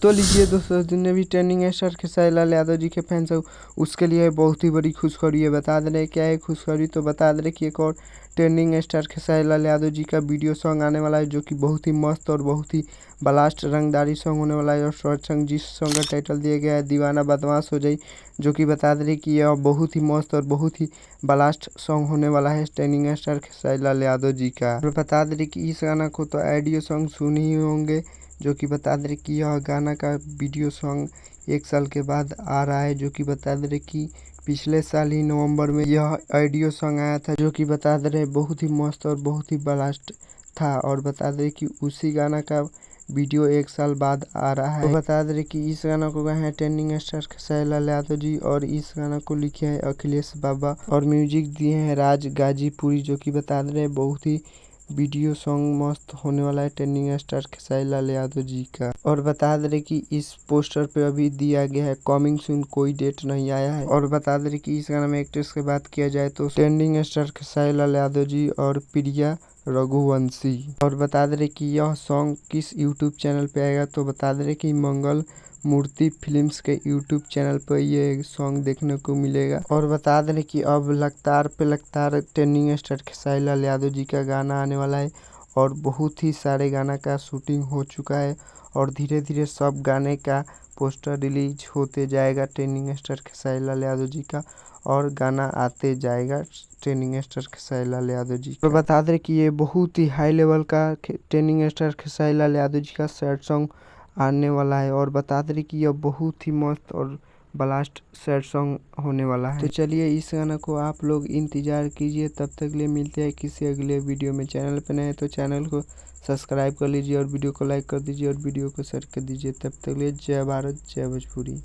तो लीजिए दोस्तों, जितने भी ट्रेंडिंग स्टार खेसारी लाल यादव जी के फैंस हैं उसके लिए बहुत ही बड़ी खुशखबरी है। बता दे रहे क्या है खुशखबरी, तो बता दे रहे कि एक और ट्रेंडिंग स्टार खेसारी लाल यादव जी का वीडियो सॉन्ग आने वाला है, जो कि बहुत ही मस्त और बहुत ही ब्लास्ट रंगदारी सॉन्ग होने वाला है। और शॉर्ट सॉन्ग जिस सॉन्ग का टाइटल दिया गया है दीवाना बदमाश हो जाई, जो कि बता दे रहे कि यह बहुत ही मस्त और बहुत ही ब्लास्ट सॉन्ग होने वाला है ट्रेंडिंग स्टार खेसारी लाल यादव जी का। और बता दे रहे कि इस गाना को तो ऑडियो सॉन्ग सुने ही होंगे, जो कि बता दे रहे कि यह गाना का वीडियो सॉन्ग 1 साल के बाद आ रहा है। जो कि बता दे रहे कि पिछले साल ही नवंबर में यह ऑडियो सॉन्ग आया था, जो कि बता दे रहे बहुत ही मस्त और बहुत ही ब्लास्ट था। और बता दे कि उसी गाना का वीडियो 1 साल बाद आ रहा है। तो बता दे कि इस गाना को गाए हैं ट्रेंडिंग स्टार खेसारी लाल यादव जी, और इस गाना को लिखे हैं अखिलेश बाबा, और म्यूजिक दिए हैं राज गाजीपुरी। जो कि बता दे रहे बहुत ही वीडियो सॉन्ग मस्त होने वाला है ट्रेंडिंग स्टार खेसारी लाल यादव जी का। और बता दे रहे कि इस पोस्टर पे अभी दिया गया है कमिंग सून, कोई डेट नहीं आया है। और बता दे रहे कि इस गाना में एक्ट्रेस की बात किया जाए तो ट्रेंडिंग स्टार खेसारी लाल यादव जी और प्रिया रघुवंशी। और बता दे रहे कि यह सॉन्ग किस यूट्यूब चैनल पे आएगा, तो बता दे रहे कि मंगल मूर्ति फिल्म्स के यूट्यूब चैनल पर ये सॉन्ग देखने को मिलेगा। और बता दे रहे कि अब लगातार पे लगातार ट्रेंडिंग स्टार खेसारी लाल यादव जी का गाना आने वाला है, और बहुत ही सारे गाना का शूटिंग हो चुका है, और धीरे धीरे सब गाने का पोस्टर रिलीज होते जाएगा ट्रेंडिंग स्टार खेसारी लाल यादव जी का, और गाना आते जाएगा ट्रेंडिंग स्टार खेसारी लाल यादव जी का। तो बता दें कि ये बहुत ही हाई लेवल का ट्रेंडिंग स्टार खेसारी लाल यादव जी का सैड सॉन्ग आने वाला है। और बता दें कि यह बहुत ही मस्त और ब्लास्ट सैड सॉन्ग होने वाला है। तो चलिए इस गाना को आप लोग इंतजार कीजिए, तब तक के लिए मिलते हैं किसी अगले वीडियो में। चैनल पर नए हैं तो चैनल को सब्सक्राइब कर लीजिए, और वीडियो को लाइक कर दीजिए, और वीडियो को शेयर कर दीजिए। तब तक के लिए जय भारत जय भोजपुरी।